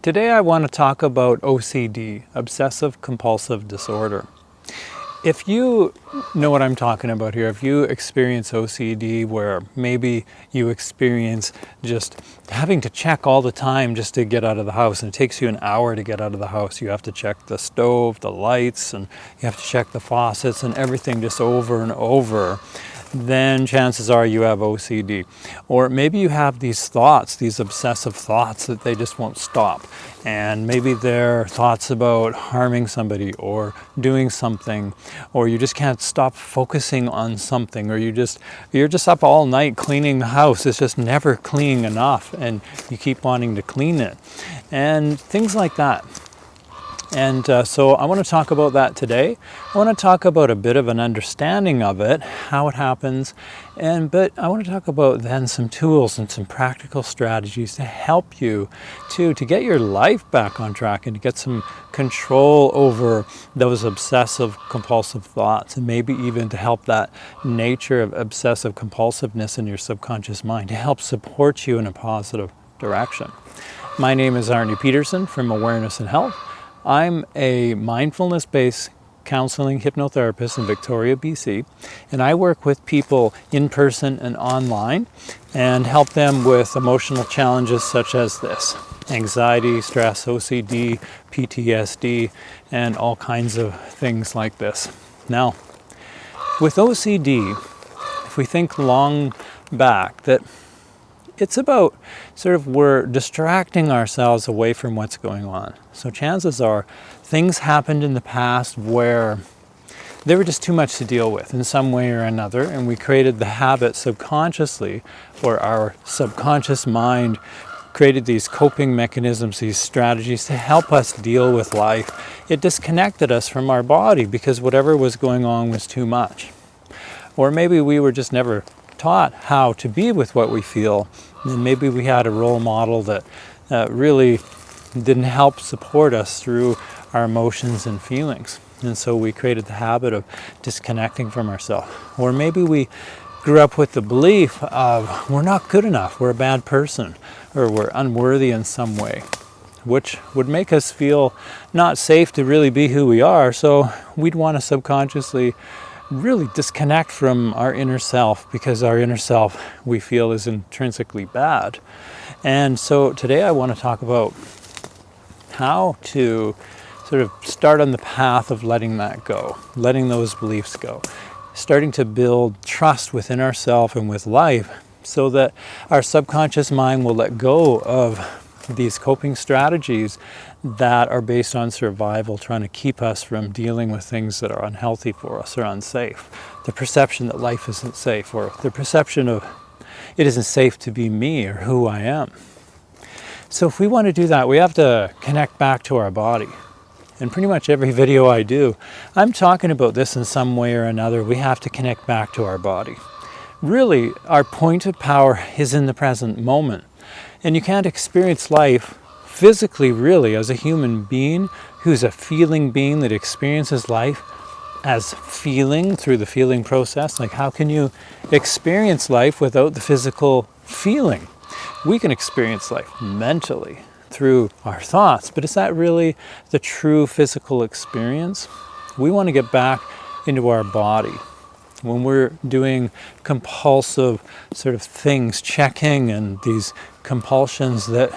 Today I want to talk about OCD, Obsessive Compulsive Disorder. If you know what I'm talking about here, if you experience OCD where maybe you experience just having to check all the time just to get out of the house, and it takes you an hour to get out of the house. You have to check the stove, the lights, and you have to check the faucets and everything just over and over, then chances are you have OCD. Or maybe you have these thoughts, these obsessive thoughts that they just won't stop. And maybe they're thoughts about harming somebody or doing something, or you just can't stop focusing on something, or you're just up all night cleaning the house. It's just never clean enough and you keep wanting to clean it. And things like that. And so I want to talk about that today. I want to talk about a bit of an understanding of it, how it happens, but I want to talk about then some tools and some practical strategies to help you to get your life back on track and to get some control over those obsessive compulsive thoughts, and maybe even to help that nature of obsessive compulsiveness in your subconscious mind to help support you in a positive direction. My name is Arne Pedersen from Awareness and Health. I'm a mindfulness-based counseling hypnotherapist in Victoria, BC, and I work with people in person and online and help them with emotional challenges such as this: anxiety, stress, OCD, PTSD, and all kinds of things like this. Now, with OCD, if we think long back, that it's about sort of we're distracting ourselves away from what's going on. So chances are things happened in the past where they were just too much to deal with in some way or another, and we created the habit subconsciously, or our subconscious mind created these coping mechanisms, these strategies to help us deal with life. It disconnected us from our body because whatever was going on was too much. Or maybe we were just never taught how to be with what we feel, and maybe we had a role model that really didn't help support us through our emotions and feelings, and so we created the habit of disconnecting from ourselves. Or maybe we grew up with the belief of we're not good enough, we're a bad person, or we're unworthy in some way, which would make us feel not safe to really be who we are, so we'd want to subconsciously really disconnect from our inner self, because our inner self we feel is intrinsically bad. And so today I want to talk about how to sort of start on the path of letting that go, letting those beliefs go, starting to build trust within ourselves and with life, so that our subconscious mind will let go of these coping strategies that are based on survival, trying to keep us from dealing with things that are unhealthy for us or unsafe. The perception that life isn't safe, or the perception of it isn't safe to be me or who I am. So if we want to do that, we have to connect back to our body. And pretty much every video I do, I'm talking about this in some way or another. We have to connect back to our body. Really, our point of power is in the present moment. And you can't experience life physically, really, as a human being who's a feeling being that experiences life as feeling through the feeling process. Like, how can you experience life without the physical feeling? We can experience life mentally through our thoughts, but is that really the true physical experience? We want to get back into our body. When we're doing compulsive sort of things, checking and these compulsions, that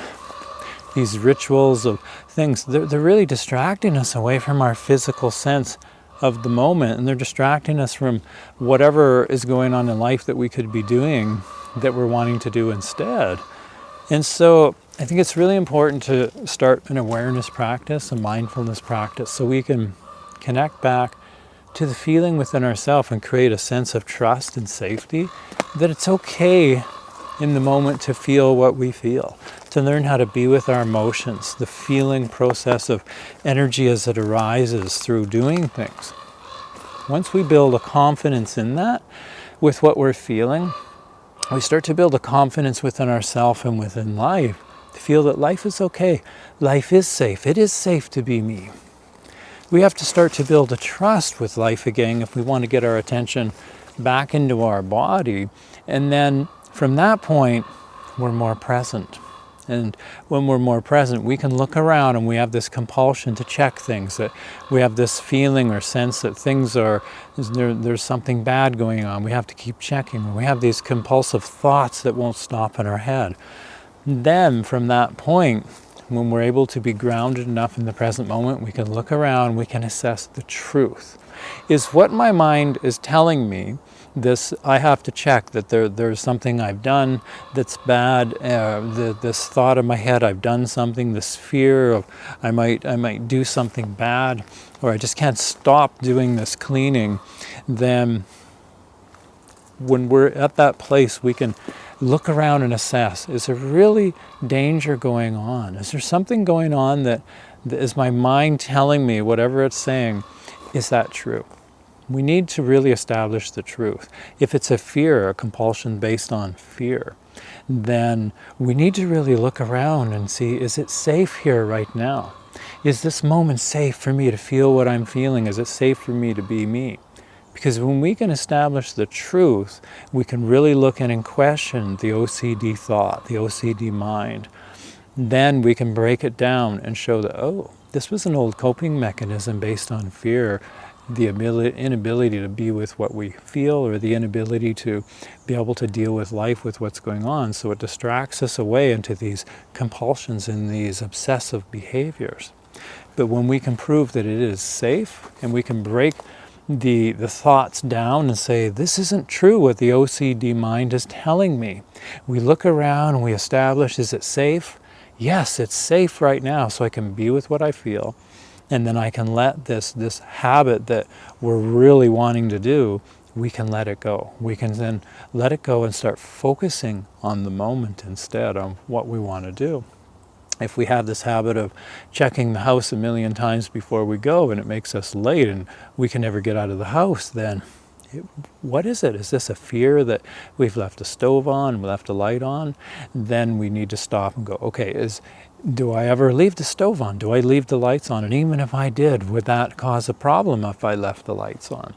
these rituals of things, they're really distracting us away from our physical sense of the moment, and they're distracting us from whatever is going on in life that we could be doing that we're wanting to do instead. And so I think it's really important to start an awareness practice, a mindfulness practice, so we can connect back to the feeling within ourselves and create a sense of trust and safety, that it's okay in the moment to feel what we feel, to learn how to be with our emotions, the feeling process of energy as it arises through doing things. Once we build a confidence in that, with what we're feeling, we start to build a confidence within ourselves and within life, to feel that life is okay, life is safe, it is safe to be me. We have to start to build a trust with life again if we want to get our attention back into our body. And then from that point, we're more present. And when we're more present, we can look around and we have this compulsion to check things, that we have this feeling or sense that there's something bad going on. We have to keep checking. We have these compulsive thoughts that won't stop in our head. Then from that point, when we're able to be grounded enough in the present moment, we can look around, we can assess the truth. Is what my mind is telling me this? I have to check that there's something I've done that's bad. This thought in my head, I've done something. This fear of I might do something bad, or I just can't stop doing this cleaning. Then, when we're at that place, we can look around and assess: is there really danger going on? Is there something going on that is my mind telling me whatever it's saying? Is that true? We need to really establish the truth. If it's a fear, a compulsion based on fear, then we need to really look around and see, is it safe here right now? Is this moment safe for me to feel what I'm feeling? Is it safe for me to be me? Because when we can establish the truth, we can really look in and question the OCD thought, the OCD mind. Then we can break it down and show that, oh, this was an old coping mechanism based on fear, the inability to be with what we feel, or the inability to be able to deal with life with what's going on. So it distracts us away into these compulsions and these obsessive behaviors. But when we can prove that it is safe, and we can break the thoughts down and say, this isn't true what the OCD mind is telling me. We look around and we establish, is it safe? Yes, it's safe right now, so I can be with what I feel. And then I can let this habit that we're really wanting to do, we can let it go. We can then let it go and start focusing on the moment instead of what we want to do. If we have this habit of checking the house a million times before we go, and it makes us late and we can never get out of the house, then what is it? Is this a fear that we've left a stove on, we left a light on? Then we need to stop and go, okay, do I ever leave the stove on? Do I leave the lights on? And even if I did, would that cause a problem if I left the lights on?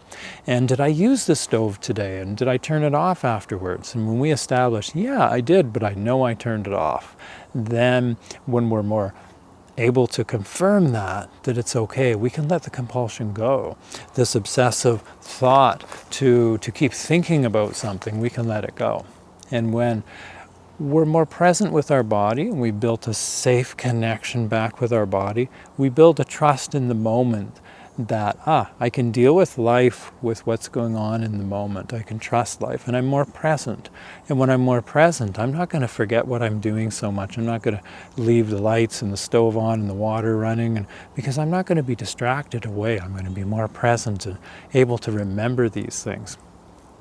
And did I use the stove today? And did I turn it off afterwards? And when we establish, yeah, I did, but I know I turned it off, then when we're more able to confirm that it's okay, we can let the compulsion go. This obsessive thought to keep thinking about something, we can let it go. And when we're more present with our body, and we built a safe connection back with our body, we build a trust in the moment that, I can deal with life with what's going on in the moment. I can trust life, and I'm more present. And when I'm more present, I'm not going to forget what I'm doing so much. I'm not going to leave the lights and the stove on and the water running, because I'm not going to be distracted away. I'm going to be more present and able to remember these things.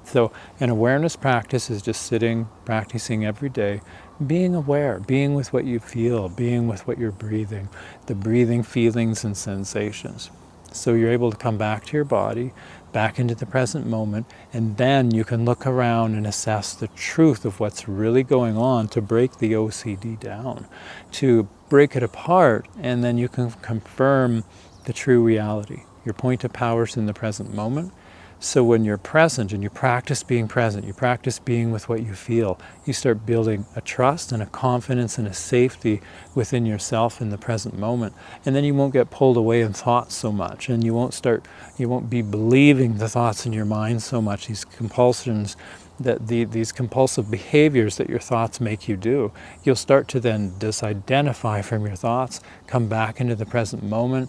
So an awareness practice is just sitting, practicing every day, being aware, being with what you feel, being with what you're breathing, the breathing feelings and sensations. So you're able to come back to your body, back into the present moment, and then you can look around and assess the truth of what's really going on to break the OCD down, to break it apart, and then you can confirm the true reality. Your point of power is in the present moment. So when you're present and you practice being present, you practice being with what you feel, you start building a trust and a confidence and a safety within yourself in the present moment. And then you won't get pulled away in thoughts so much, and you won't be believing the thoughts in your mind so much, these compulsions, these compulsive behaviors that your thoughts make you do. You'll start to then disidentify from your thoughts, come back into the present moment,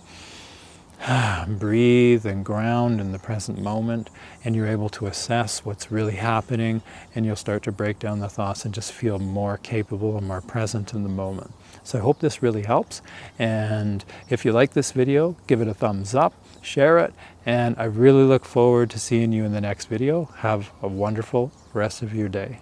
breathe and ground in the present moment, and you're able to assess what's really happening, and you'll start to break down the thoughts and just feel more capable and more present in the moment. So I hope this really helps, and if you like this video, give it a thumbs up, share it, and I really look forward to seeing you in the next video. Have a wonderful rest of your day.